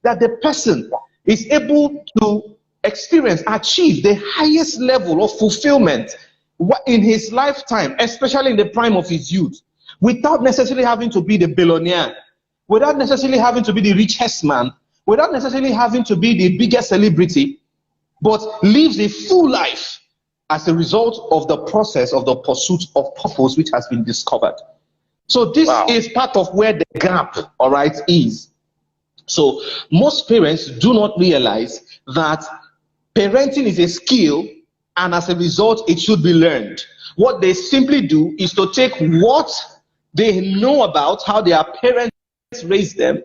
that the person is able to achieve the highest level of fulfillment in his lifetime, especially in the prime of his youth, without necessarily having to be the billionaire, without necessarily having to be the richest man, without necessarily having to be the biggest celebrity, but lives a full life as a result of the process of the pursuit of purpose which has been discovered. So this is part of where the gap, all right, is. So most parents do not realize that parenting is a skill, and as a result, it should be learned. What they simply do is to take what they know about how their parents raised them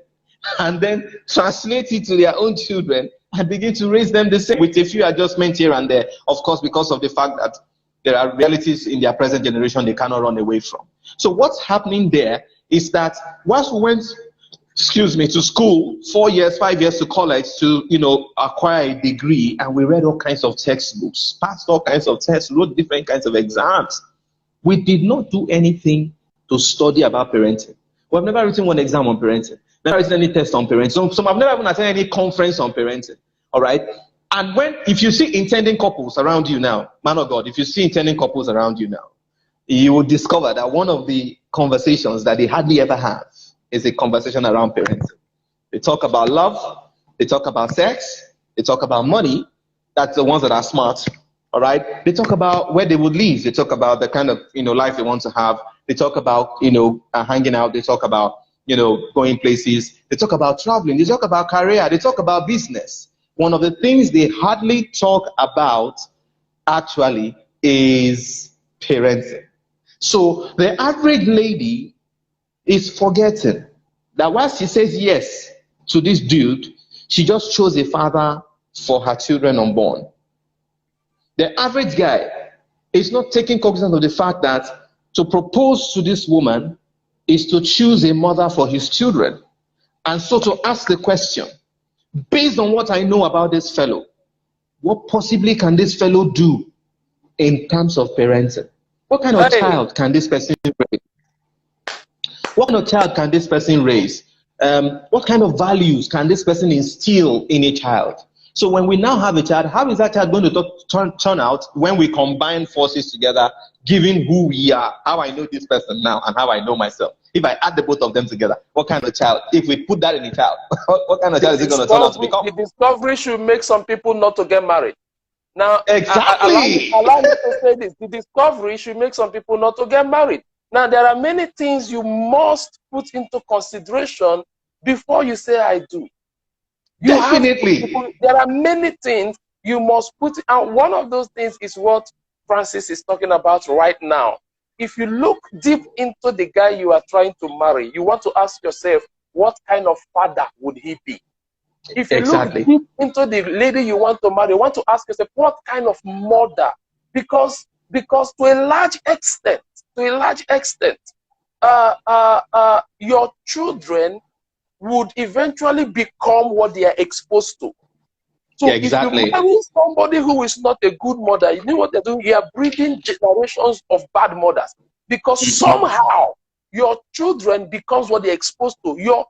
and then translate it to their own children and begin to raise them the same, with a few adjustments here and there, of course, because of the fact that there are realities in their present generation they cannot run away from. So what's happening there is that once we went, to school, 4 years, 5 years to college to, acquire a degree, and we read all kinds of textbooks, passed all kinds of tests, wrote different kinds of exams. We did not do anything to study about parenting. We've never written one exam on parenting, never written any test on parenting. So I've never even attended any conference on parenting. All right. And if you see intending couples around you now, man of God, if you see intending couples around you now, you will discover that one of the conversations that they hardly ever have is a conversation around parenting. They talk about love, they talk about sex, they talk about money. That's the ones that are smart. All right. They talk about where they would live. They talk about the kind of life they want to have. They talk about hanging out. They talk about going places. They talk about traveling. They talk about career. They talk about business. One of the things they hardly talk about actually is parenting. So the average lady is forgetting that while she says yes to this dude, she just chose a father for her children unborn. The average guy is not taking cognizance of the fact that to propose to this woman is to choose a mother for his children. And so to ask the question, based on what I know about this fellow, what possibly can this fellow do in terms of parenting? What kind of child can this person raise? What kind of child can this person raise? What kind of values can this person instill in a child? So when we now have a child, how is that child going to turn out when we combine forces together, given who we are, how I know this person now and how I know myself? If I add the both of them together, what kind of child? If we put that in a child, what kind of child is it going to turn out to become? The discovery should make some people not to get married. Now, exactly. Allow me to say this. The discovery should make some people not to get married. Now, there are many things you must put into consideration before you say I do. Definitely. There are many things you must put, and one of those things is what Francis is talking about right now. If you look deep into the guy you are trying to marry, you want to ask yourself, what kind of father would he be? If you look deep into the lady you want to marry, you want to ask yourself, what kind of mother? Because to a large extent, your children would eventually become what they are exposed to. So if you marry somebody who is not a good mother, you know what they're doing? You are breeding generations of bad mothers. Because somehow your children becomes what they're exposed to.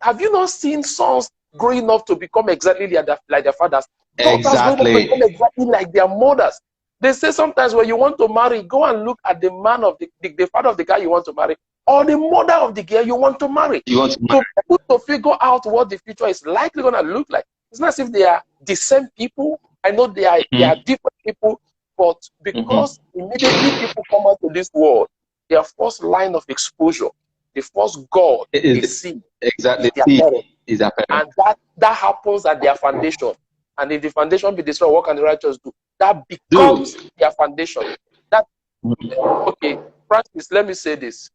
Have you not seen sons growing up to become exactly like their fathers? Exactly. Become exactly like their mothers. They say sometimes when you want to marry, go and look at the man of the father of the guy you want to marry, or the mother of the girl you want to marry. To figure out what the future is likely going to look like. It's not as if they are the same people. I know they are different people, but because immediately people come out to this world, their first line of exposure, the first God they see is their parents. And that happens at their foundation. And if the foundation be destroyed, what can the righteous do? That becomes their foundation. Okay, Francis, let me say this.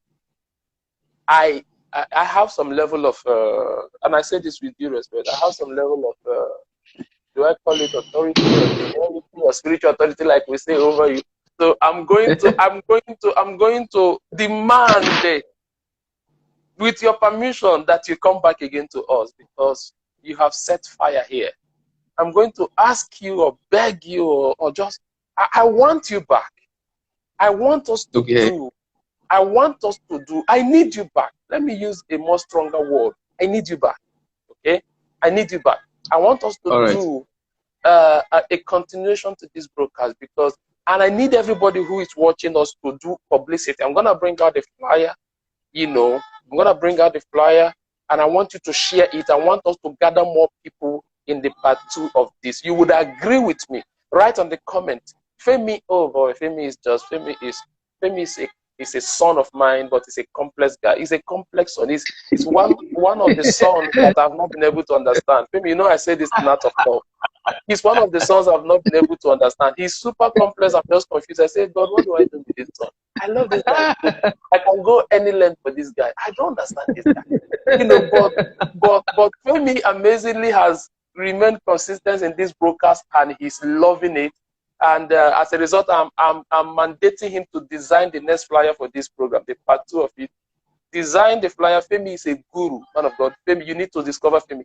I have some level of, and I say this with due respect, I have some level of, do I call it authority or spiritual authority, like we say over you? So I'm going to demand, with your permission, that you come back again to us, because you have set fire here. I'm going to ask you or beg you or just, I want you back. I want us to do. I want us to do. I need you back. Let me use a more stronger word. I need you back. Okay? I need you back. I want us to do a continuation to this broadcast because, and I need everybody who is watching us to do publicity. I'm going to bring out the flyer, you know, I'm going to bring out the flyer and I want you to share it. I want us to gather more people in the part 2 of this. You would agree with me. Write on the comment. Femi, oh boy, Femi is a son of mine, but he's a complex guy. He's a complex son. He's one of the sons that I've not been able to understand. Femi, you know I say this in out of love. He's one of the sons I've not been able to understand. He's super complex. I'm just confused. I say, God, what do I do with this son? I love this guy. I can go any length for this guy. I don't understand this guy. You know, but Femi amazingly has remained consistent in this broadcast and he's loving it. And as a result, I'm mandating him to design the next flyer for this program, the part 2 of it. Design the flyer. Femi is a guru, man of God. Femi, you need to discover Femi.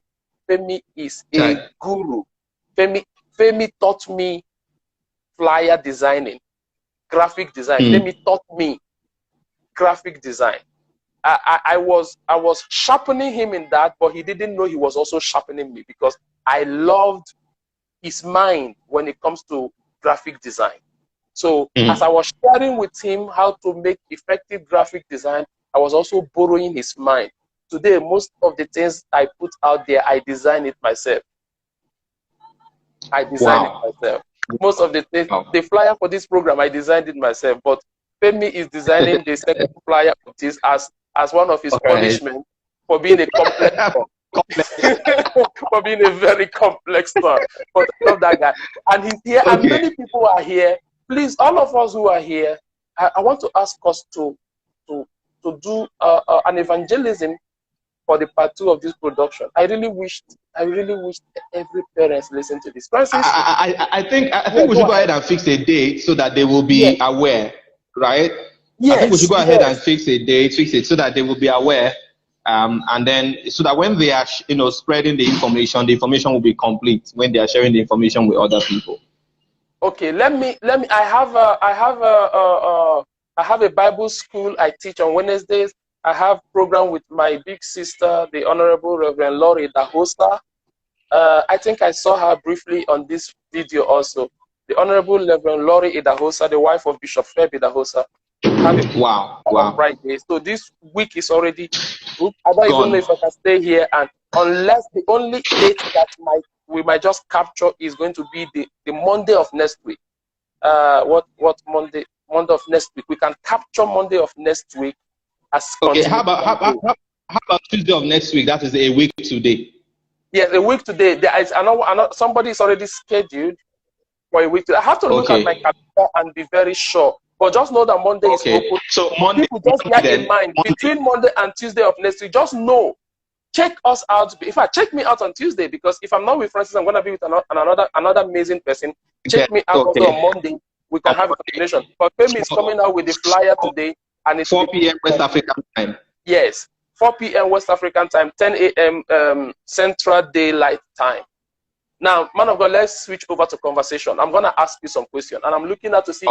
Femi is a guru. Femi taught me flyer designing, graphic design. Femi taught me graphic design. I was sharpening him in that, but he didn't know he was also sharpening me because I loved his mind when it comes to graphic design. So as I was sharing with him how to make effective graphic design, I was also borrowing his mind. Today, most of the things I put out there, I design it myself. I designed it myself. Most of the things, the flyer for this program, I designed it myself. But Femi is designing the second flyer of this as one of his punishments for being a complex for being a very complex son. But I love that guy. And he's here, and many people are here. Please, all of us who are here, I want to ask us to do an evangelism for the part 2 of this production. I really wish every parent listen to this. Francis, I think we should go ahead and fix a date so that they will be aware, right? Yes, I think we should go ahead and fix it so that they will be aware, and then so that when they are spreading the information will be complete when they are sharing the information with other people. Okay, let me. I have a Bible school I teach on Wednesdays. I have program with my big sister, the Honorable Reverend Lori Dahosa. I think I saw her briefly on this video also. The Honorable Reverend Lori Idahosa, the wife of Bishop Feb Idahosa. Wow. Friday. So this week is already booked. I don't even know if I can stay here, and unless the only date that we might just capture is going to be the Monday of next week. What Monday? Monday of next week. We can capture Monday of next week. Okay, how about Tuesday of next week? That is a week today. Yes, a week today. I know somebody is already scheduled for a week today. I have to look at my calendar and be very sure. But just know that Monday is open. So Monday, people just get in mind between Monday and Tuesday of next week. Just know, check us out. In fact, check me out on Tuesday, because if I'm not with Francis, I'm gonna be with another amazing person. Check me out also on Monday. We can have a continuation. But Femi is coming out with the flyer today. And it's 4 p.m. West African time. Yes, 4 p.m. West African time, 10 a.m. Central Daylight Time. Now, man of God, let's switch over to conversation. I'm going to ask you some questions, and I'm looking at to see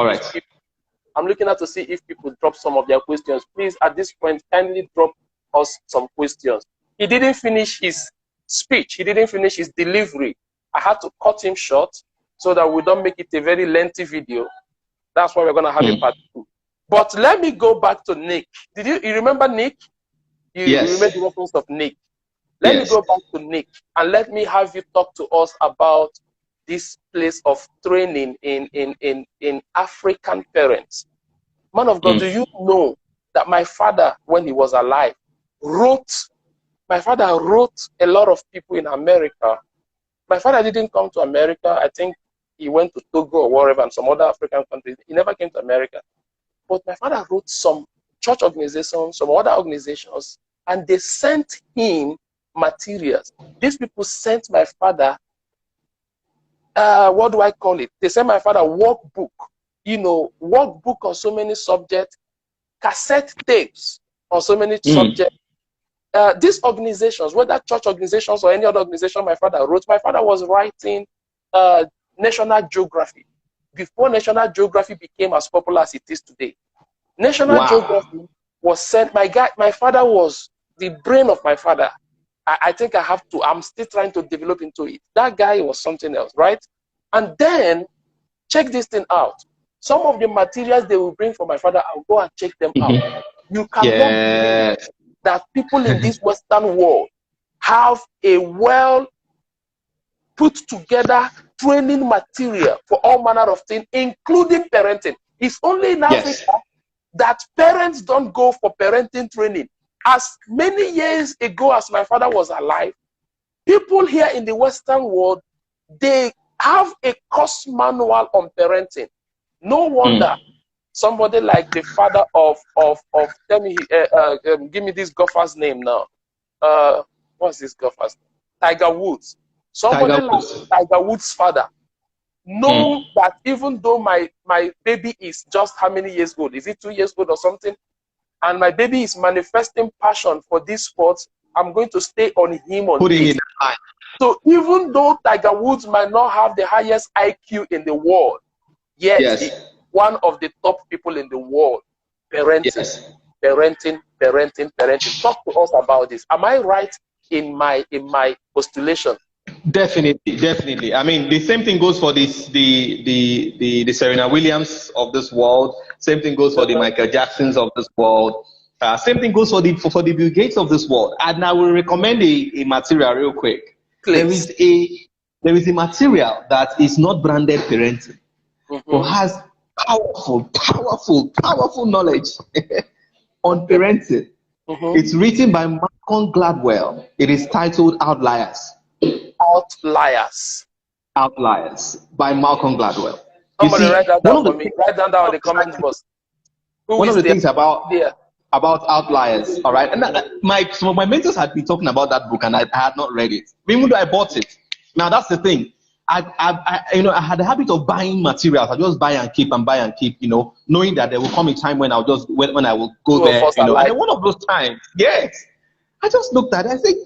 if people drop some of their questions. Please, at this point, kindly drop us some questions. He didn't finish his speech. He didn't finish his delivery. I had to cut him short so that we don't make it a very lengthy video. That's why we're going to have a part 2. But let me go back to Nick. You remember Nick? Yes. You made the reference of Nick. Let me go back to Nick, and let me have you talk to us about this place of training in African parents. Man of God, do you know that my father, when he was alive, wrote a lot of people in America. My father didn't come to America. I think he went to Togo or wherever, and some other African countries. He never came to America. But my father wrote some church organizations, some other organizations, and they sent him materials. These people sent my father, what do I call it? They sent my father workbook, workbook on so many subjects, cassette tapes on so many subjects. These organizations, whether church organizations or any other organization my father wrote, my father was writing National Geography. Before National Geography became as popular as it is today. National Geography was sent, my father was the brain of my father. I think I have to, I'm still trying to develop into it. That guy was something else, right? And then, check this thing out. Some of the materials they will bring from my father, I'll go and check them out. You cannot believe that people in this Western world have a well put together training material for all manner of things, including parenting. It's only in Africa that parents don't go for parenting training. As many years ago as my father was alive, people here in the Western world, they have a course manual on parenting. No wonder somebody like the father of tell me, give me this golfer's name now. What's this golfer's name? Tiger Woods. Somebody like Tiger Woods' father know that even though my baby is just how many years old? Is it 2 years old or something? And my baby is manifesting passion for this sport, I'm going to stay on him on putting this. in time. So even though Tiger Woods might not have the highest IQ in the world, yet he's one of the top people in the world. Parenting, parenting. Talk to us about this. Am I right in my postulation? Definitely. I mean, the same thing goes for the Serena Williams of this world. Same thing goes for the Michael Jacksons of this world. Same thing goes for the Bill Gates of this world. And I will recommend a material real quick. Please. There is a material that is not branded parenting, but has powerful knowledge on parenting. It's written by Malcolm Gladwell. It is titled Outliers. Outliers by Malcolm Gladwell. Somebody write that down for me. Write that down in the comment box. One of the things about Outliers, all right, and some of my mentors had been talking about that book, and I had not read it, even though I bought it. Now that's the thing. I had the habit of buying materials. I just buy and keep, knowing that there will come a time when I will go there. And one of those times, I just looked at it. I said,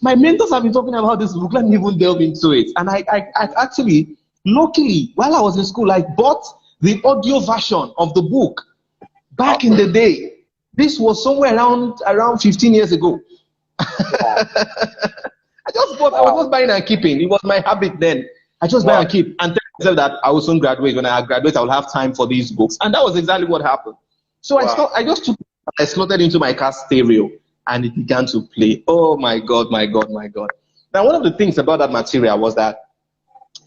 my mentors have been talking about this book. Let me even delve into it. And I actually, luckily, while I was in school, I bought the audio version of the book back in the day. This was somewhere around 15 years ago. I was just buying and keeping. It was my habit then. I just buy and keep and tell myself that I will soon graduate. When I graduate, I will have time for these books. And that was exactly what happened. So I slotted into my car stereo and it began to play. Oh my God. Now, one of the things about that material was that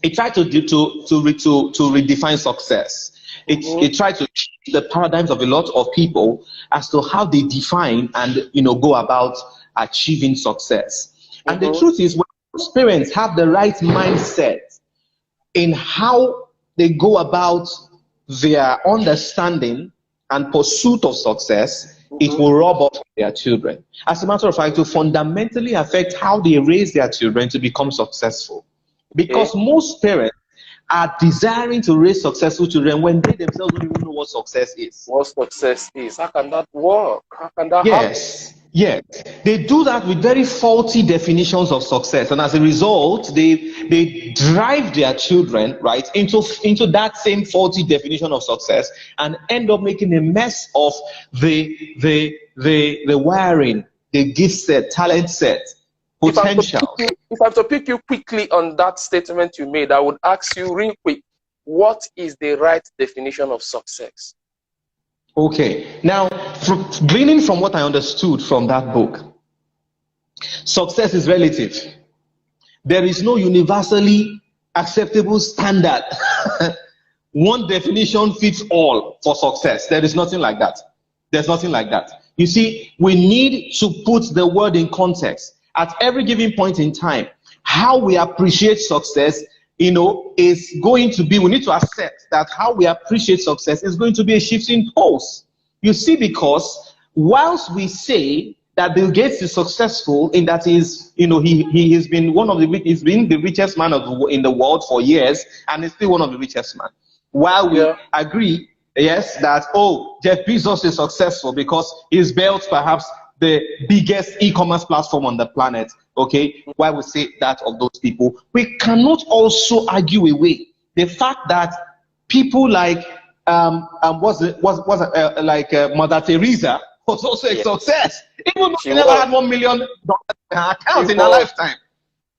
it tried to redefine success. It tried to change the paradigms of a lot of people as to how they define and go about achieving success. And the truth is, when most parents have the right mindset in how they go about their understanding and pursuit of success, it will rub off their children. As a matter of fact, it will fundamentally affect how they raise their children to become successful. Because most parents are desiring to raise successful children when they themselves don't even know what success is. What success is? How can that work? How can that happen? Yes, they do that with very faulty definitions of success, and as a result, they drive their children right into that same faulty definition of success, and end up making a mess of the wiring, the gift set, talent set, potential. If I have to pick you quickly on that statement you made, I would ask you real quick: what is the right definition of success? Okay, now, gleaning from what I understood from that book, success is relative. There is no universally acceptable standard. One definition fits all for success. There is nothing like that. There's nothing like that. You see, we need to put the word in context. At every given point in time, how we appreciate success is going to be, we need to accept that how we appreciate success is going to be a shifting pulse. You see, because whilst we say that Bill Gates is successful in that he has been he's been the richest man in the world for years, and he's still one of the richest men. While we agree, that Jeff Bezos is successful because he's built perhaps the biggest e-commerce platform on the planet, why we say that of those people, we cannot also argue away the fact that people like Mother Teresa, was also a success. Even though She she never was. had $1 million in her account She in her was. lifetime.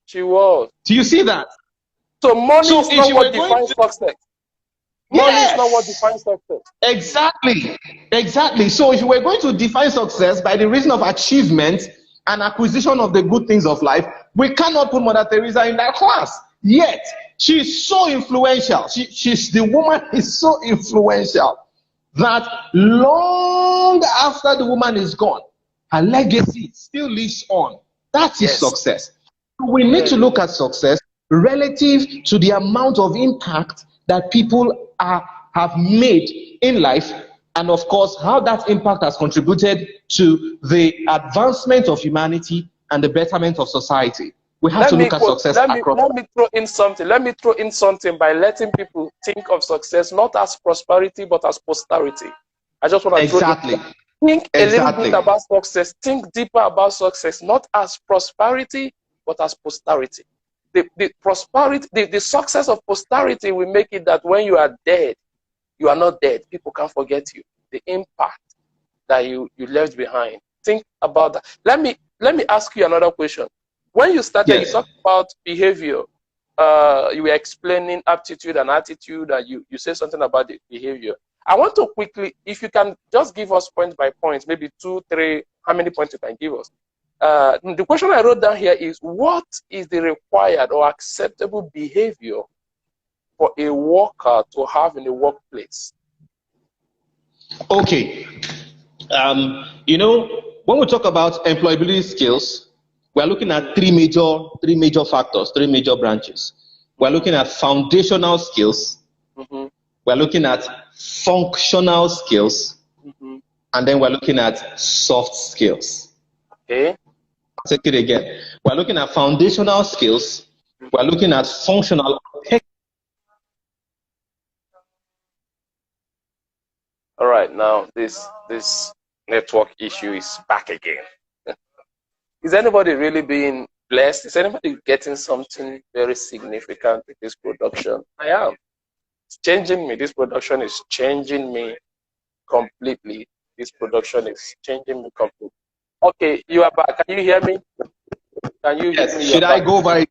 She was. Do you see that? So money So is if not you what were going defines to, success. Money is not what yes, defines success. exactly. So if you were going to define success by the reason of achievement and acquisition of the good things of life, we cannot put Mother Teresa in that class. Yet she's so influential. She's the woman is so influential that long after the woman is gone, her legacy still lives on. That is Yes. success. We need to look at success relative to the amount of impact that people have made in life, and of course, how that impact has contributed to the advancement of humanity and the betterment of society. We have to look at success across. Let me throw in something. Let me throw in something by letting people think of success not as prosperity but as posterity. I just want to Exactly. think a little bit about success. Think deeper about success, not as prosperity but as posterity. The prosperity, the success of posterity will make it that when you are dead, you are not dead. People can't forget you. The impact that you left behind. Think about that. Let me ask you another question. When you started, you talked about behavior. You were explaining aptitude and attitude, and you said something about the behavior. I want to quickly, if you can just give us point by point, maybe 2, 3, how many points you can give us. The question I wrote down here is, what is the required or acceptable behavior for a worker to have in a workplace? Okay. You know, when we talk about employability skills, we're looking at three major factors, three major branches. We're looking at foundational skills, we're looking at functional skills, and then we're looking at soft skills. Okay. I'll take it again. We're looking at foundational skills, we're looking at functional. All right, now this network issue is back again. Is anybody really being blessed? Is anybody getting something very significant with this production? I am. It's changing me. This production is changing me completely. This production is changing me completely. Okay, you are back. Can you hear me? Can you hear me? Should I go over it?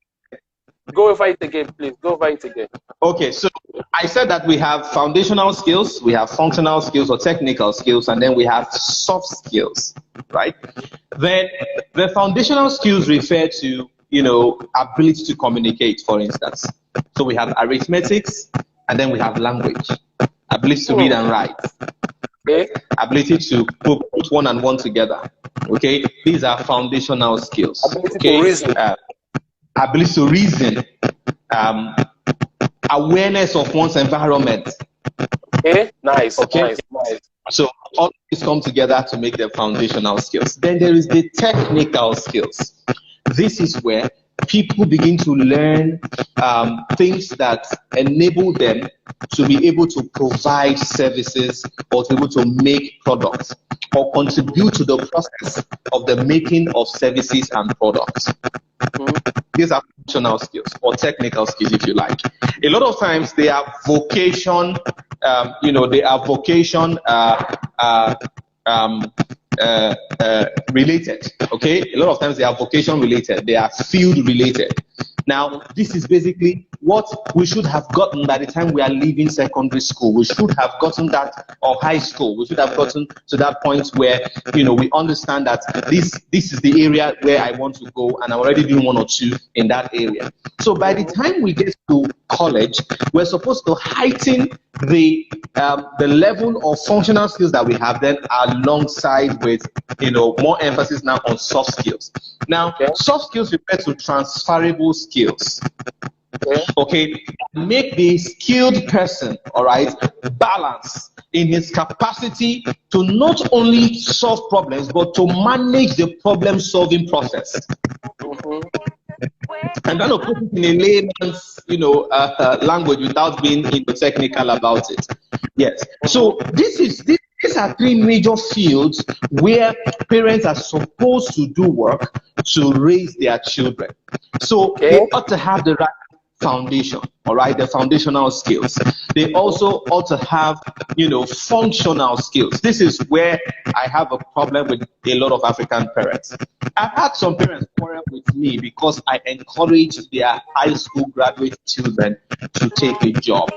Go over it again, please. Go over it again. Okay, so I said that we have foundational skills, we have functional skills or technical skills, and then we have soft skills, right? Then the foundational skills refer to, ability to communicate, for instance. So we have arithmetics, and then we have language, ability to read and write, okay? Ability to put one and one together, okay? These are foundational skills. Ability to reason. Ability to reason, awareness of one's environment. Okay, nice. So all these come together to make the foundational skills. Then there is the technical skills. This is where people begin to learn things that enable them to be able to provide services or to be able to make products or contribute to the process of the making of services and products. These are functional skills or technical skills, if you like. A lot of times they are vocation, related. Okay, a lot of times they are vocation related, they are field related. Now, this is basically what we should have gotten by the time we are leaving secondary school. We should have gotten that, or high school. We should have gotten to that point where, we understand that this is the area where I want to go, and I'm already doing 1 or 2 in that area. So by the time we get to college, we're supposed to heighten the level of functional skills that we have then, alongside with, more emphasis now on soft skills. Now, soft skills refer to transferable skills. Okay, make the skilled person, all right, balance in his capacity to not only solve problems but to manage the problem-solving process. I'm going to put it in a layman's, language without being technical about it. Yes. So these are 3 major fields where parents are supposed to do work to raise their children. So they ought to have the right foundation, all right, the foundational skills. They also ought to have, functional skills. This is where I have a problem with a lot of African parents. I've had some parents quarrel with me because I encourage their high school graduate children to take a job,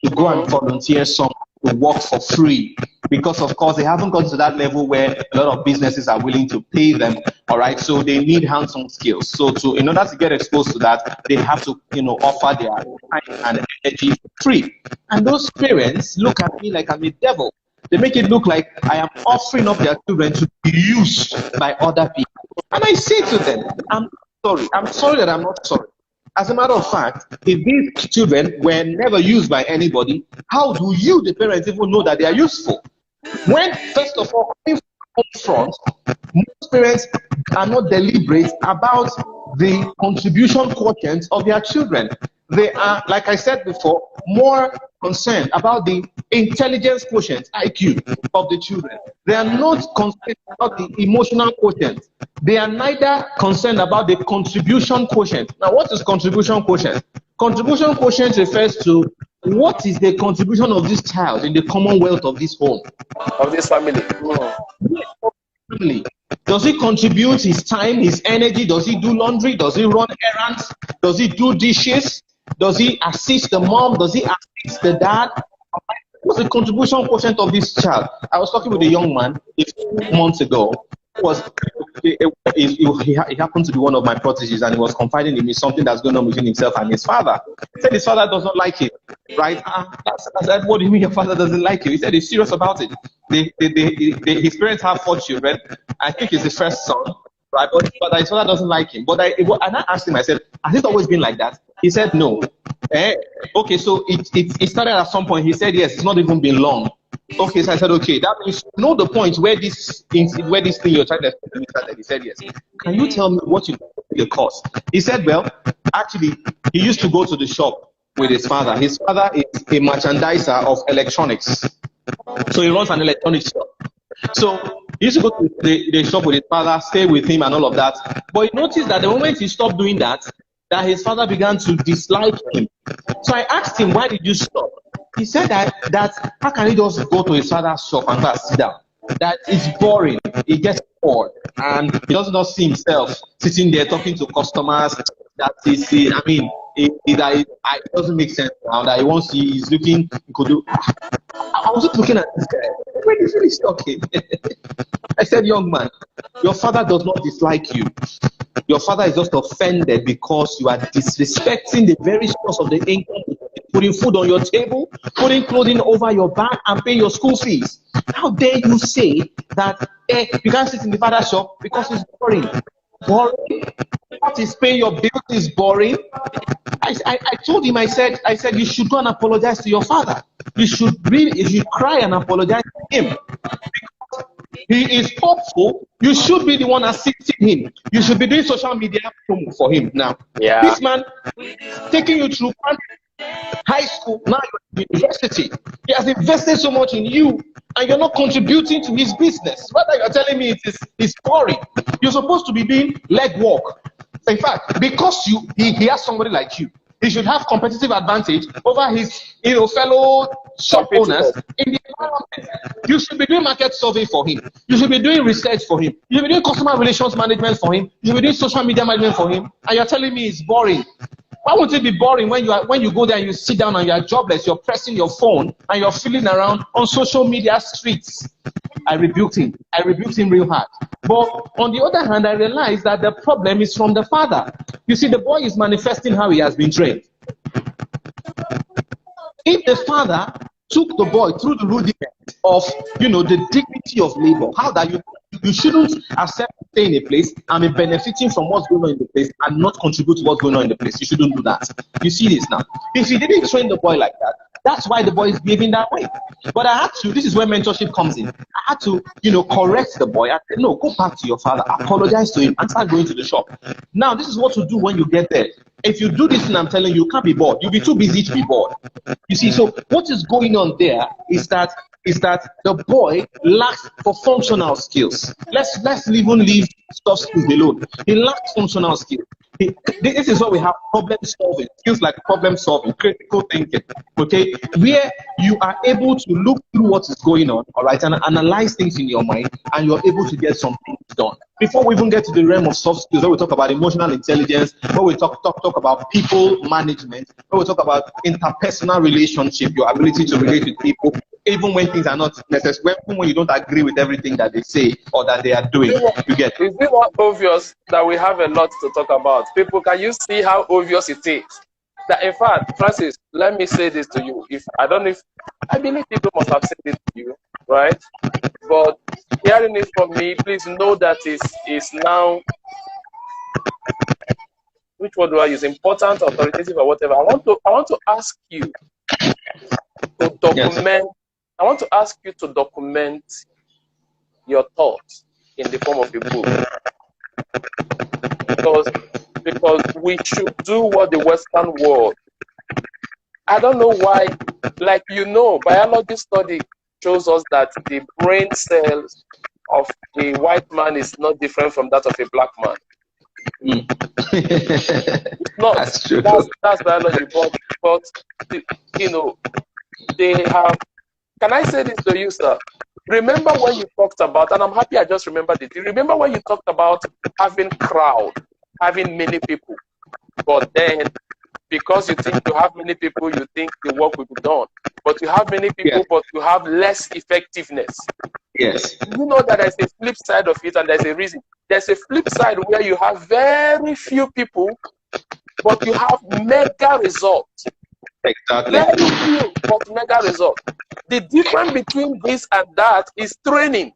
to go and volunteer somewhere, to work for free, because of course they haven't gotten to that level where a lot of businesses are willing to pay them, all right, so they need hands-on skills. So in order to get exposed to that, they have to offer their time and energy for free. And those parents look at me like I'm a devil. They make it look like I am offering up their children to be used by other people. And I say to them, I'm sorry that I'm not sorry. As a matter of fact, if these children were never used by anybody, how do you, the parents, even know that they are useful? When, first of all, coming from home front, most parents are not deliberate about the contribution quotient of their children. They are, like I said before, more concerned about the intelligence quotient, IQ, of the children. They are not concerned about the emotional quotient. They are neither concerned about the contribution quotient. Now, what is contribution quotient? Contribution quotient refers to what is the contribution of this child in the commonwealth of this home, of this family. Does he contribute his time, his energy? Does he do laundry? Does he run errands? Does he do dishes? Does he assist the mom? Does he assist the dad? What's the contribution quotient of this child? I was talking with a young man a few months ago. He happened to be one of my proteges, and he was confiding in me something that's going on between himself and his father. He said his father does not like him, right? I said, what do you mean your father doesn't like you? He said he's serious about it. His parents have 4 children. I think he's the first son, right? But his father doesn't like him. And I asked him, I said, has it always been like that? He said no. Okay, so it started at some point. He said yes, it's not even been long. Okay, so I said, okay, that means you know the point where this thing you're trying to explain started. He said yes. Can you tell me what you the cost? He said, well, actually, he used to go to the shop with his father. His father is a merchandiser of electronics. So he runs an electronics shop. So he used to go to the shop with his father, stay with him and all of that. But he noticed that the moment he stopped doing that his father began to dislike him. So I asked him, why did you stop? He said that how can he just go to his father's shop and just sit down? That it's boring. He gets bored and he does not see himself sitting there talking to customers. That is, I mean, it doesn't make sense now. That he's looking, he could do. I was just looking at this guy. When he finished talking, I said, young man, your father does not dislike you. Your father is just offended because you are disrespecting the very source of the income, putting food on your table, putting clothing over your back, and paying your school fees. How dare you say that you can't sit in the father's shop because it's boring? Boring? What is paying your bills is boring? I told him, I said you should go and apologize to your father. You should cry and apologize to him. He is hopeful. You should be the one assisting him. You should be doing social media promo for him now. Yeah. This man taking you through high school, now you're in university. He has invested so much in you, and you're not contributing to his business. Rather, you're telling me it's boring. You're supposed to be doing leg work. In fact, because he has somebody like you, he should have competitive advantage over his fellow shop owners in the environment. You should be doing market survey for him. You should be doing research for him. You should be doing customer relations management for him. You should be doing social media management for him. And you're telling me it's boring. Why won't it be boring when you go there and you sit down and you're jobless, you're pressing your phone and you're feeling around on social media streets? I rebuked him. I rebuked him real hard. But on the other hand, I realized that the problem is from the father. You see, the boy is manifesting how he has been trained. If the father took the boy through the rudiment of, the dignity of labor, how that you shouldn't accept to stay in a place and be benefiting from what's going on in the place and not contribute to what's going on in the place. You shouldn't do that. You see this now. If you didn't train the boy like that, that's why the boy is behaving that way. But I had to, this is where mentorship comes in. I had to, correct the boy. I said, no, go back to your father, apologize to him, and start going to the shop. Now, this is what to do when you get there. If you do this thing I'm telling you, you can't be bored. You'll be too busy to be bored. You see, so what is going on there is that is that the boy lacks for functional skills. Let's even leave soft skills alone. He lacks functional skills. This is what we have: problem solving, skills like problem solving, critical thinking. Okay, where you are able to look through what is going on, all right, and analyze things in your mind, and you're able to get some things done. Before we even get to the realm of soft skills, where we talk about emotional intelligence, where we talk about people management, where we talk about interpersonal relationship, your ability to relate with people, even when things are not necessary, even when you don't agree with everything that they say or that they are doing. You get. Is it not obvious that we have a lot to talk about? People, can you see how obvious it is? That in fact, Francis, let me say this to you. I believe people must have said it to you, right? But hearing it from me, please know that is now, which word do I use? Important, authoritative, or whatever. I want to ask you to document. Yes. I want to ask you to document your thoughts in the form of a book, because we should do what the Western world. I don't know why, like, biology study shows us that the brain cells of a white man is not different from that of a black man. It's not. That's true. That's biology, but they have. Can I say this to you, sir? Remember when you talked about, and I'm happy I just remembered it. You remember when you talked about having crowd, having many people, but then because you think you have many people, you think the work will be done. But you have many people, yes, but you have less effectiveness. Yes. You know that there's a flip side of it, and there's a reason. There's a flip side where you have very few people, but you have mega results. Exactly. Very few, but mega results. The difference between this and that is training.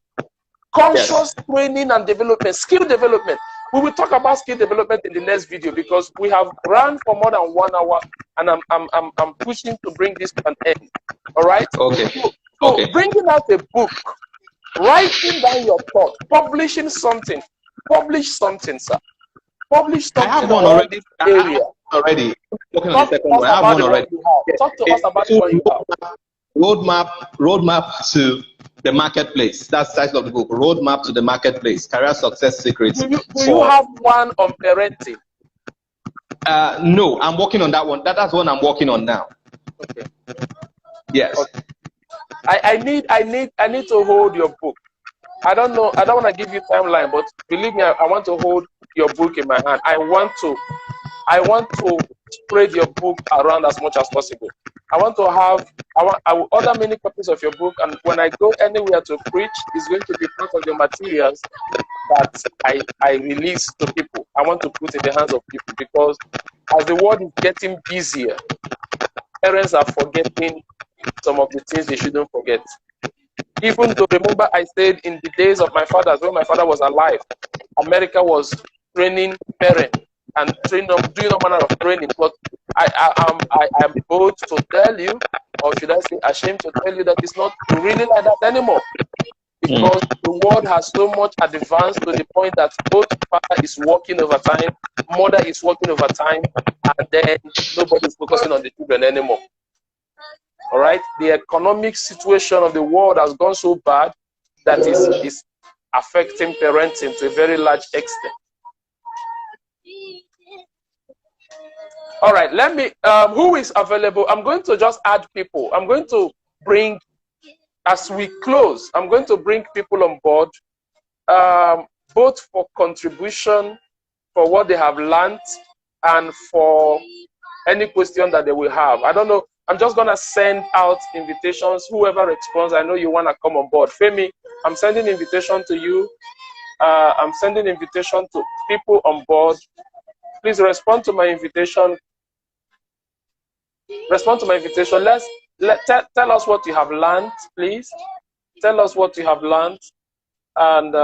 Conscious, yes, training and development, skill development. We will talk about skill development in the next video, because we have run for more than 1 hour, and I'm pushing to bring this to an end. All right? Okay. So okay. Bringing out a book, writing down your thoughts, publishing something. Publish something, sir. Publish something. I have one already. Area. Already. Working on the second one. I have one already. Talk to us about what you have. Roadmap to the marketplace. That's the title of the book. Roadmap to the marketplace. Career success secrets. Do you have one on parenting? No, I'm working on that one. That's one I'm working on now. Okay. Yes. Okay. I need to hold your book. I don't know. I don't want to give you timeline, but believe me, I want to hold your book in my hand. I want to spread your book around as much as possible. I will order many copies of your book, and when I go anywhere to preach, it's going to be part of the materials that I release to people. I want to put in the hands of people, because as the world is getting busier, parents are forgetting some of the things they shouldn't forget. Even though, remember, I said in the days of my fathers, when my father was alive, America was training parents and doing all manner of training. But I am bold to tell you, or should I say ashamed to tell you, that it's not really like that anymore. Because the world has so much advanced to the point that both father is working overtime, mother is working overtime, and then nobody's focusing on the children anymore. All right, the economic situation of the world has gone so bad that is affecting parenting to a very large extent. All right, let me, who is available? I'm going to just add people. I'm going to bring, as we close, I'm going to bring people on board, both for contribution, for what they have learned, and for any question that they will have. I don't know. I'm just going to send out invitations. Whoever responds, I know you want to come on board. Femi, I'm sending invitation to you. I'm sending invitation to people on board. Please respond to my invitation. Respond to my invitation. Tell us what you have learned, please. Tell us what you have learned. And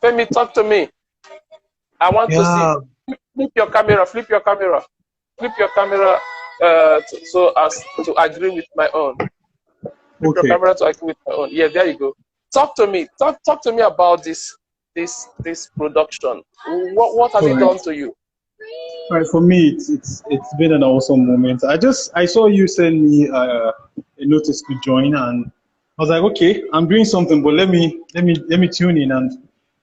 Femi, talk to me. I want to see. Flip your camera. Flip your camera. Flip your camera so as to agree with my own. Flip your camera to agree with my own. Yeah, there you go. Talk to me. Talk to me about this production. What has it done to you? Right, for me, it's been an awesome moment. I saw you send me a notice to join, and I was like, okay, I'm doing something, but let me tune in. And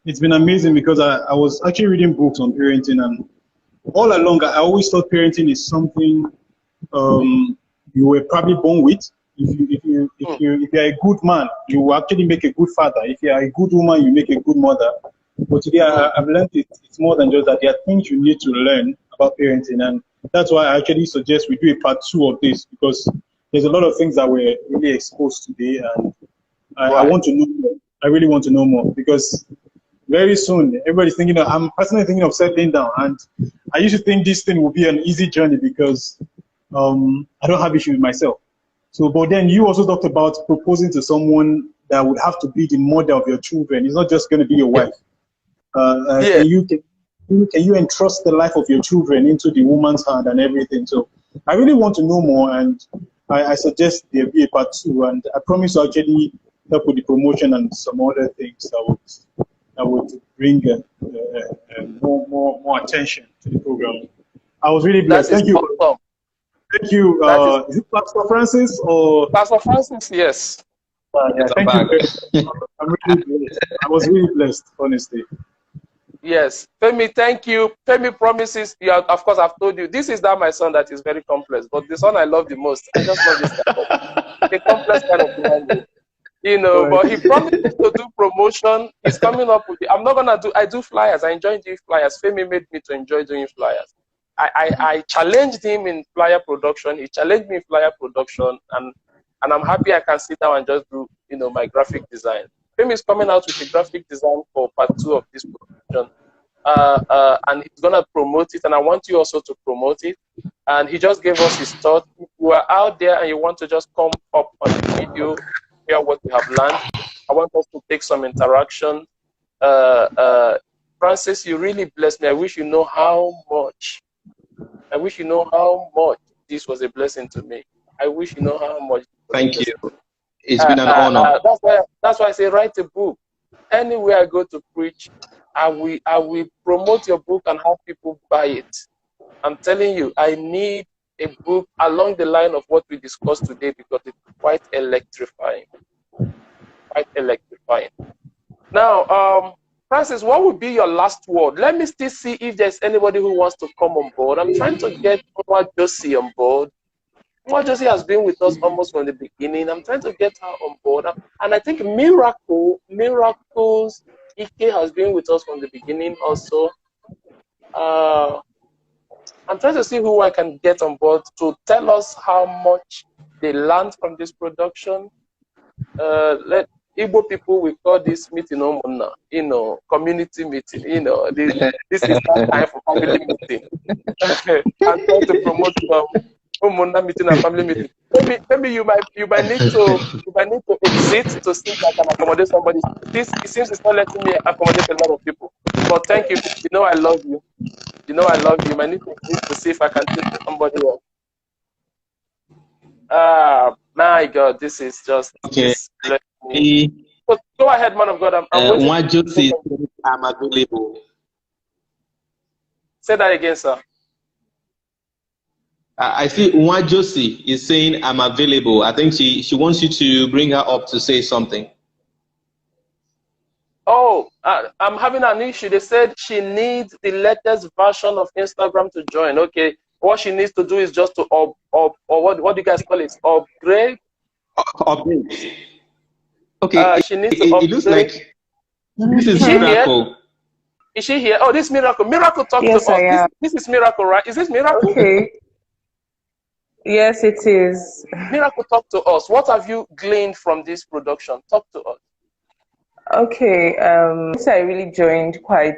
it's been amazing because I was actually reading books on parenting, and all along I always thought parenting is something you were probably born with. If you're a good man, you will actually make a good father. If you are a good woman, you make a good mother. But today I've learned it's more than just that. There are things you need to learn about parenting, and that's why I actually suggest we do a part 2 of this, because there's a lot of things that we're really exposed today, and I want to know more. I really want to know more, because very soon everybody's thinking I'm personally thinking of settling down, and I used to think this thing would be an easy journey because I don't have issues with myself. So, but then you also talked about proposing to someone that would have to be the mother of your children. It's not just going to be your wife. Can you entrust the life of your children into the woman's hand and everything? So I really want to know more, and I suggest there be a part 2, and I promise to actually help with the promotion and some other things that would bring more attention to the program. I was really blessed. Thank you. Awesome. Thank you. Is it Pastor Francis or Pastor Francis? Yes. Yeah, thank you. I'm really blessed. I was really blessed, honestly. Yes, Femi, thank you. Femi promises. Yeah, of course, I've told you this is not my son that is very complex, but the son I love the most. I just love this guy. The complex kind of human being, you know. But he promises to do promotion. He's coming up with. I'm not gonna do. I do flyers. I enjoy doing flyers. Femi made me to enjoy doing flyers. I challenged him in flyer production. He challenged me in flyer production, and I'm happy I can sit down and just do my graphic design. Femi is coming out with a graphic design for part 2 of this production, and he's gonna promote it. And I want you also to promote it. And he just gave us his thoughts. If you are out there and you want to just come up on the video, hear what you have learned, I want us to take some interaction. Francis, you really blessed me. I wish you know how much. I wish you know how much this was a blessing to me. I wish you know how much. Thank you. It's been an honor. That's why I say write a book. Anywhere I go to preach, I will promote your book and have people buy it. I'm telling you, I need a book along the line of what we discussed today, because it's quite electrifying. Quite electrifying. Now, Francis, what would be your last word? Let me still see if there's anybody who wants to come on board. I'm trying to get Josie on board. Josie has been with us almost from the beginning. I'm trying to get her on board. And I think Miracles, Ike has been with us from the beginning also. I'm trying to see who I can get on board to tell us how much they learned from this production. Let Igbo people, we call this meeting, community meeting. This is that time for family meeting. I'm trying to promote meeting and family meeting. Maybe you might need to exit to see if I can accommodate somebody. It seems it's not letting me accommodate a lot of people. But thank you. You know I love you. You know I love you. You might need to exit to see if I can take somebody else. My God, this is just okay. So go ahead, man of God. I'm available. Say that again, sir. I see Josie is saying I'm available. I think she wants you to bring her up to say something. Oh, I'm having an issue. They said she needs the latest version of Instagram to join. Okay, what she needs to do is just to or what do you guys call it? Upgrade. Upgrade. Okay. She needs to upgrade. It looks like this is Miracle. Here? Is she here? Oh, this Miracle. Miracle, talk to us. This is Miracle, right? Is this Miracle? Okay. Yes, it is. Miracle, talk to us. What have you gleaned from this production? Talk to us. Okay. I really joined quite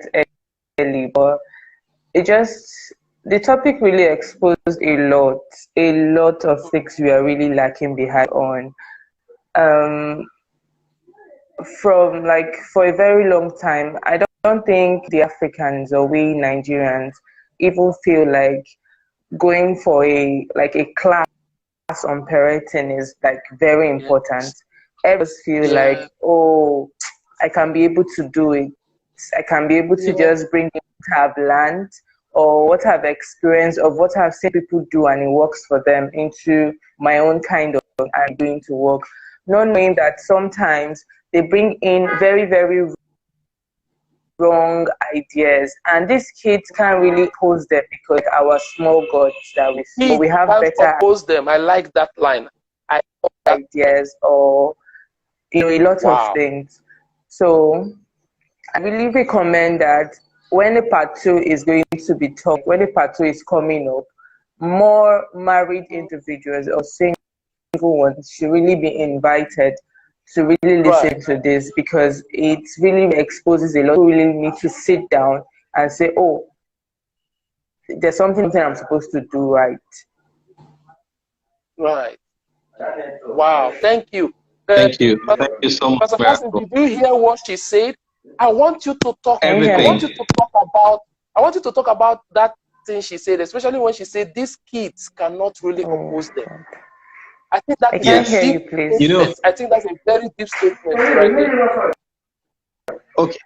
early, but the topic really exposed a lot of things we are really lacking behind on. For a very long time, I don't think the Africans or we Nigerians even feel like going for a class on parenting is very important. Everyone feel like, oh, I can be able to do it. I can be able to just bring it to have land or what I've experienced of what I've seen people do and it works for them into my own kind of I'm doing to work. Not knowing that sometimes they bring in very, very wrong ideas, and these kids can't really oppose them because our small gods that we see, but we have better oppose them. I like that line. I ideas, or a lot of things. So I really recommend that when a part 2 is going to be taught, when a part 2 is coming up, more married individuals or single ones should really be invited to really listen to this, because it really exposes a lot. You really need to sit down and say, oh, there's something I'm supposed to do right. Right. Wow. Thank you. Thank you. Thank you so much. Pastor Hassan, did you hear what she said? I want you to talk. Everything. I want you to talk about that thing she said, especially when she said these kids cannot really oppose them. I think that I can't hear you, please. I think that's a very deep statement right there. Okay.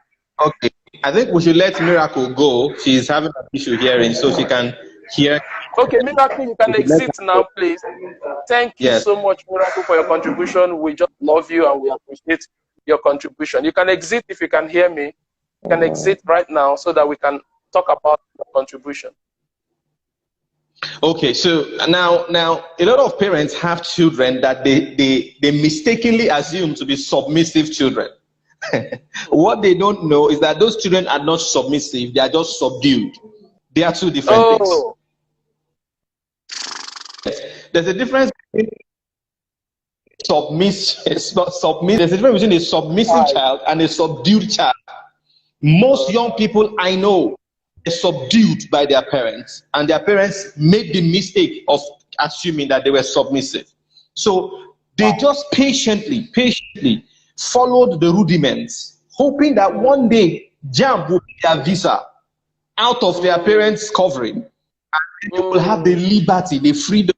I think we should let Miracle go. She's having an issue hearing, so she can hear. Okay, Miracle, you can exit now, please. Thank you so much, Miracle, for your contribution. We just love you and we appreciate your contribution. You can exit if you can hear me. You can exit right now so that we can talk about your contribution. Okay, so now a lot of parents have children that they mistakenly assume to be submissive children. What they don't know is that those children are not submissive, they are just subdued. They are two different things. There's a difference between there's a difference between a submissive child and a subdued child. Most young people I know are subdued by their parents, and their parents made the mistake of assuming that they were submissive. So they just patiently followed the rudiments, hoping that one day JAMB will be their visa out of their parents' covering, and they will have the liberty, the freedom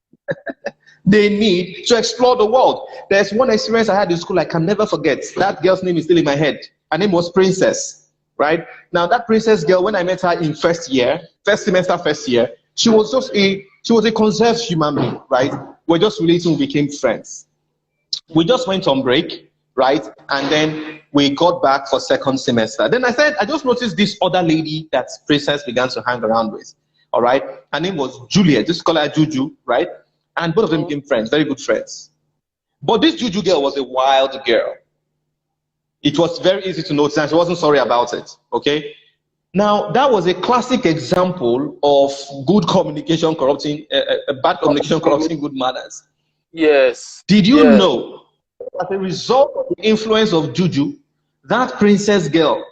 they need to explore the world. There's one experience I had in school I can never forget. That girl's name is still in my head. Her name was Princess. Right now, that Princess girl, when I met her in first semester, she was a conserved human being, right? We're just relating, we became friends. We just went on break, right? And then we got back for second semester. Then I just noticed this other lady that Princess began to hang around with. All right, her name was Juliet. Just call her Juju, right? And both of them became friends, very good friends. But this Juju girl was a wild girl. It was very easy to notice, and she wasn't sorry about it, okay? Now, that was a classic example of good communication corrupting, bad communication corrupting good manners. Yes. Did you know, as a result of the influence of Juju, that Princess girl,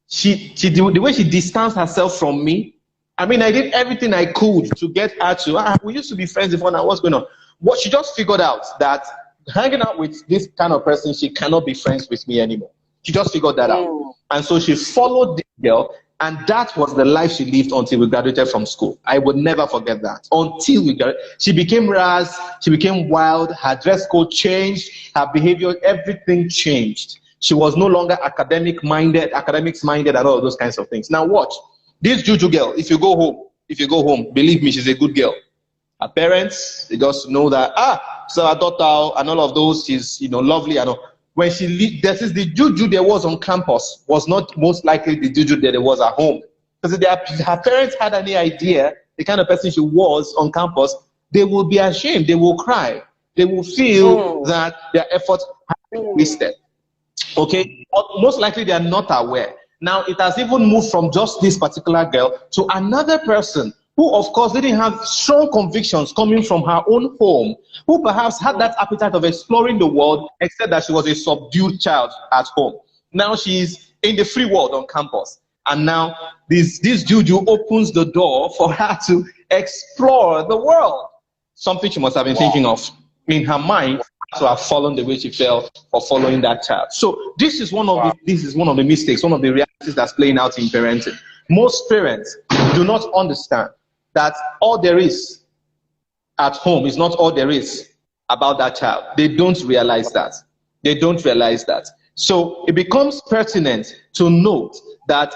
the way she distanced herself from me, I mean, I did everything I could to get her to, we used to be friends before now, what's going on? What she just figured out that hanging out with this kind of person, she cannot be friends with me anymore. She just figured that out. And so she followed this girl, and that was the life she lived until we graduated from school. I would never forget that. Until we graduated. She became ras, she became wild, her dress code changed, her behavior, everything changed. She was no longer academics minded, and all of those kinds of things. Now watch, this Juju girl, if you go home, believe me, she's a good girl. Her parents, they just know that, so her daughter and all of those, she's lovely. I know when she the Juju there was on campus was not most likely the Juju that there was at home. Because if her parents had any idea the kind of person she was on campus, they will be ashamed, they will cry, they will feel that their efforts have been wasted. Okay, but most likely they are not aware. Now it has even moved from just this particular girl to another person who, of course, didn't have strong convictions coming from her own home, who perhaps had that appetite of exploring the world, except that she was a subdued child at home. Now she's in the free world on campus. And now this Juju opens the door for her to explore the world. Something she must have been thinking of in her mind to have fallen the way she fell for following that child. So this is one of the mistakes, one of the realities that's playing out in parenting. Most parents do not understand that all there is at home is not all there is about that child. They don't realize that. They don't realize that. So it becomes pertinent to note that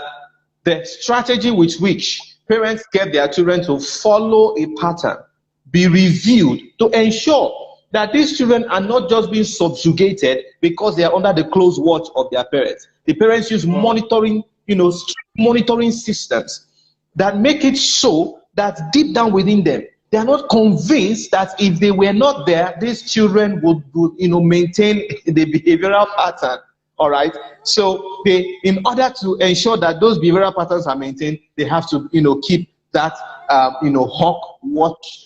the strategy with which Parents get their children to follow a pattern, be reviewed to ensure that these children are not just being subjugated because they are under the close watch of their parents. The parents use monitoring, monitoring systems that make it so that deep down within them, they are not convinced that if they were not there, these children would maintain the behavioral pattern. All right. So they, in order to ensure that those behavioral patterns are maintained, they have to, keep that, hawk watch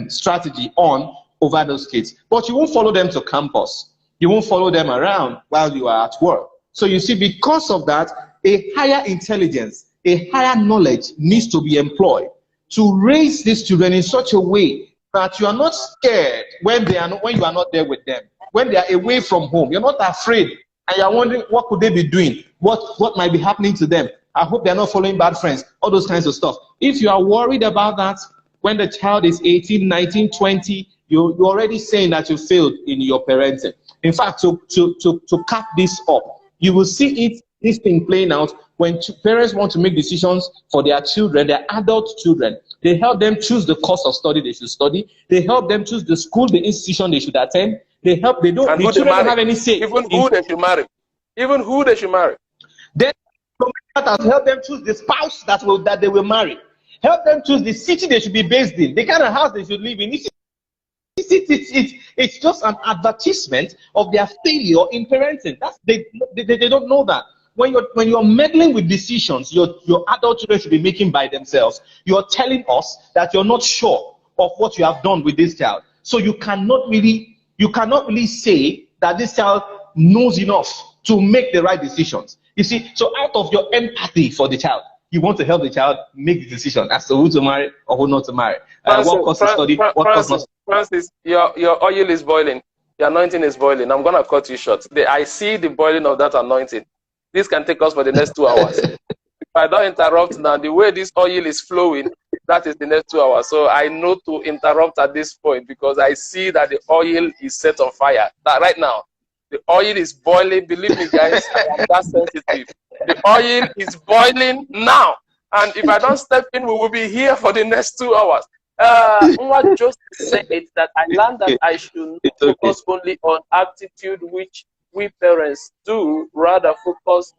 strategy on over those kids. But you won't follow them to campus. You won't follow them around while you are at work. So you see, because of that, a higher intelligence, a higher knowledge needs to be employed to raise these children in such a way that you are not scared when you are not there with them. When they are away from home, you're not afraid, and you're wondering what could they be doing, what might be happening to them. I hope they're not following bad friends, all those kinds of stuff. If you are worried about that, when the child is 18, 19, 20, you're already saying that you failed in your parenting. In fact, to cap this up, you will see this thing playing out when parents want to make decisions for their children, their adult children. They help them choose the course of study they should study. They help them choose the school, the institution they should attend. The children don't have any say. Even who they should marry. Even who they should marry. Then help them choose the spouse that they will marry. Help them choose the city they should be based in, the kind of house they should live in. It's just an advertisement of their failure in parenting. They don't know that. When you're meddling with decisions your adult children should be making by themselves, you're telling us that you're not sure of what you have done with this child. So you cannot really say that this child knows enough to make the right decisions. You see, so out of your empathy for the child, you want to help the child make the decision as to who to marry or who not to marry. What course to study, what course. Francis, your oil is boiling. The anointing is boiling. I'm going to cut you short. I see the boiling of that anointing. This can take us for the next 2 hours. If I don't interrupt now, the way this oil is flowing, that is the next 2 hours. So I know to interrupt at this point because I see that the oil is set on fire. That right now, the oil is boiling. Believe me, guys, I am that sensitive. The oil is boiling now. And if I don't step in, we will be here for the next 2 hours. What just said that I learned that I should not focus only on attitude, which we parents do, rather focus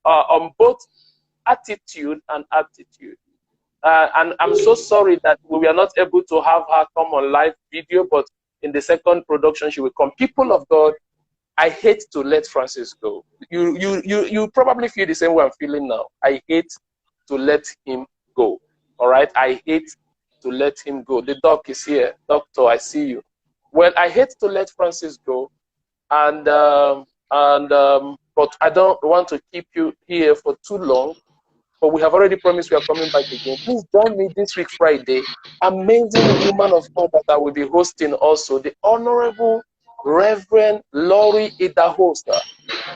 on both attitude and aptitude. And I'm so sorry that we were not able to have her come on live video, but in the second production she will come. People of God, I hate to let Francis go. You probably feel the same way I'm feeling now. I hate to let him go. All right, I hate to let him go. The doc is here. Doctor, I see you. Well, I hate to let Francis go. But I don't want to keep you here for too long. But we have already promised we are coming back again. Please join me this week Friday. Amazing woman of God that I will be hosting also, the Honorable Reverend Lori Idahosa.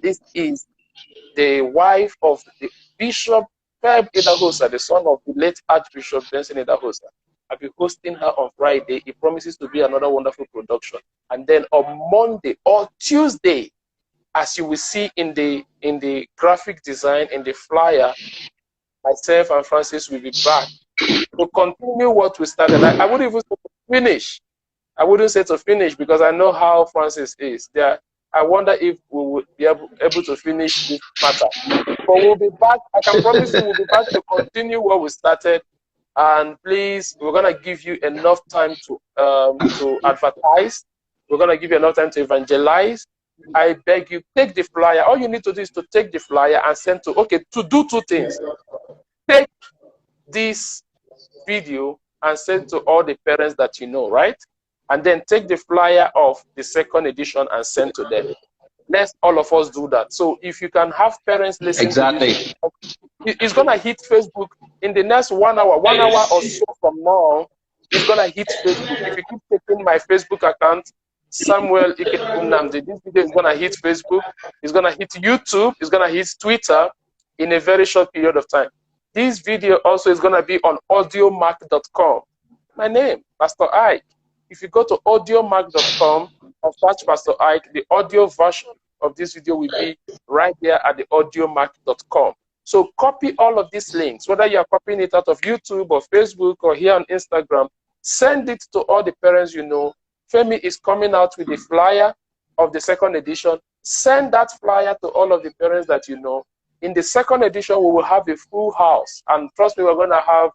This is the wife of the Bishop Feb Idahosa, the son of the late Archbishop Benson Idahosa. I'll be hosting her on Friday. It promises to be another wonderful production. And then on Monday or Tuesday, as you will see in the graphic design, in the flyer, myself and Francis will be back to continue what we started. I wouldn't even say to finish. I wouldn't say to finish because I know how Francis is. I wonder if we would be able to finish this matter. But we'll be back. I can promise you we'll be back to continue what we started. And please, we're gonna give you enough time to advertise. We're gonna give you enough time to evangelize. I beg you, take the flyer. All you need to do is to take the flyer and send to do two things. Take this video and send to all the parents that you know, right? And then take the flyer of the second edition and send to them. Let's all of us do that. So if you can have parents listen to this, it's gonna hit Facebook in the next 1 hour, 1 hour or so from now. It's gonna hit Facebook. If you keep taking my Facebook account, Samuel Nnamdi, this video is gonna hit Facebook. It's gonna hit YouTube. It's gonna hit Twitter in a very short period of time. This video also is gonna be on audiomark.com. My name, Pastor Ike. If you go to audiomark.com and search Pastor Ike, the audio version of this video will be right there at the audiomark.com. So copy all of these links, whether you are copying it out of YouTube or Facebook or here on Instagram, send it to all the parents you know. Femi is coming out with a flyer of the second edition. Send that flyer to all of the parents that you know. In the second edition, we will have a full house. And trust me, we're going to have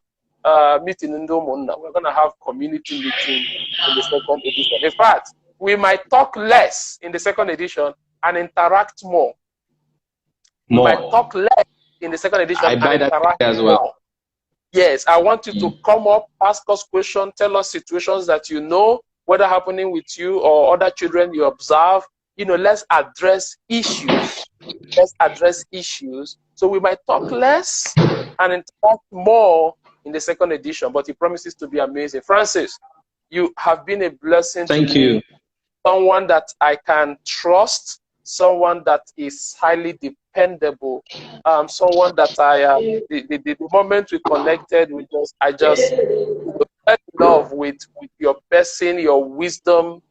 meeting in Domunda. We're going to have community meeting in the second edition. In fact, we might talk less in the second edition and interact more. We might talk less in the second edition and interact as well. More. Yes, I want you to come up, ask us questions, tell us situations that you know, whether happening with you or other children you observe. You know, let's address issues. Let's address issues. So we might talk less and interact more in the second edition, but it promises to be amazing. Francis, you have been a blessing to me. Thank you. Someone that I can trust, someone that is highly dependable, someone that I am. The moment we connected, I just fell in love with your person, your wisdom,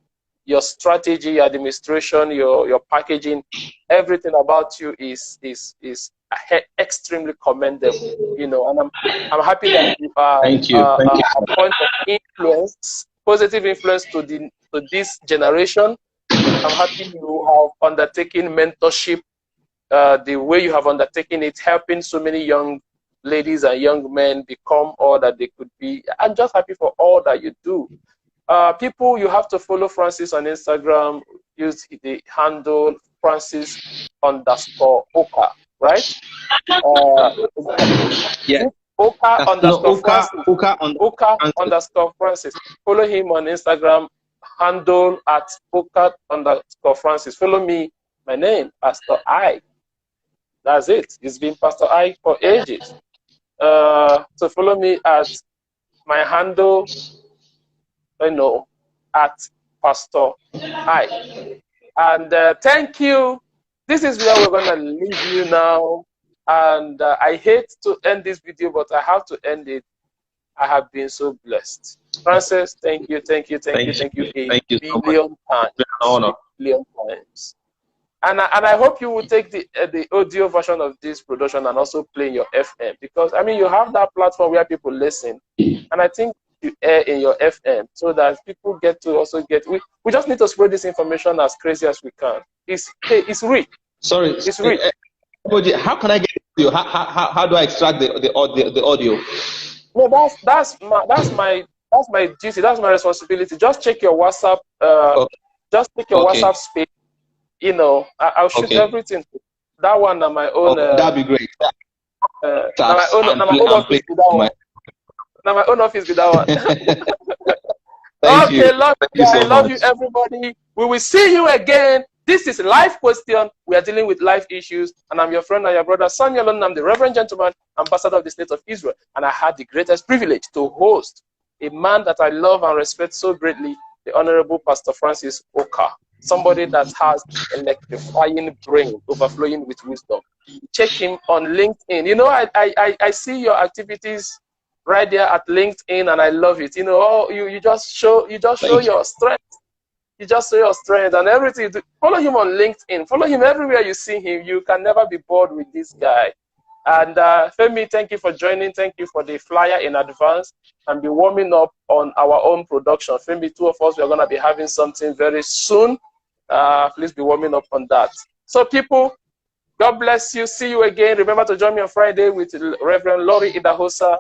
your strategy, your administration, your packaging. Everything about you is extremely commendable. You know, and I'm happy that you are a point of influence, positive influence to this generation. I'm happy you have undertaken mentorship the way you have undertaken it, helping so many young ladies and young men become all that they could be. I'm just happy for all that you do. People, you have to follow Francis on Instagram. Use the handle Francis_Oka, right? Yeah. Oka_Francis. Follow him on Instagram. Handle at Oka_Francis. Follow me. My name, Pastor I. That's it. It's been Pastor I for ages. So follow me at my handle, at Pastor I. And thank you. This is where we're going to leave you now. And I hate to end this video, but I have to end it. I have been so blessed. Francis, thank you a billion times. And I hope you will take the audio version of this production and also play in your FM, because I mean you have that platform where people listen, and I think you air in your FM so that people get to also get. We just need to spread this information as crazy as we can. It's rich. Sorry, it's rich. How can I get you? How do I extract the audio? No, that's my duty. That's my responsibility. Just check your WhatsApp. Just check your WhatsApp space. You know, I'll shoot everything. That one on my own. That'd be great. My own office with that one. Now my own office with that one. Okay, love you, everybody. We will see you again. This is Life Question. We are dealing with life issues, and I'm your friend and your brother, Samuel Nnamdi, Reverend Gentleman, Ambassador of the State of Israel. And I had the greatest privilege to host a man that I love and respect so greatly, the Honorable Pastor Francis Oka. Somebody that has electrifying brain, overflowing with wisdom. Check him on LinkedIn. You know, I see your activities right there at LinkedIn, and I love it. You know, you just show your strength. You just show your strength and everything. Follow him on LinkedIn. Follow him everywhere you see him. You can never be bored with this guy. And Femi, thank you for joining. Thank you for the flyer in advance, and be warming up on our own production. Femi, two of us, we're going to be having something very soon. Please be warming up on that. So people, God bless you. See you again. Remember to join me on Friday with Reverend Lori Idahosa.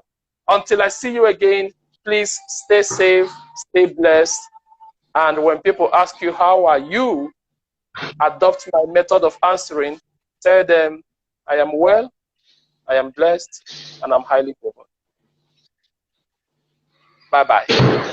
Until I see you again, please stay safe, stay blessed. And when people ask you, how are you? Adopt my method of answering. Tell them, I am well, I am blessed, and I'm highly favored. Bye-bye.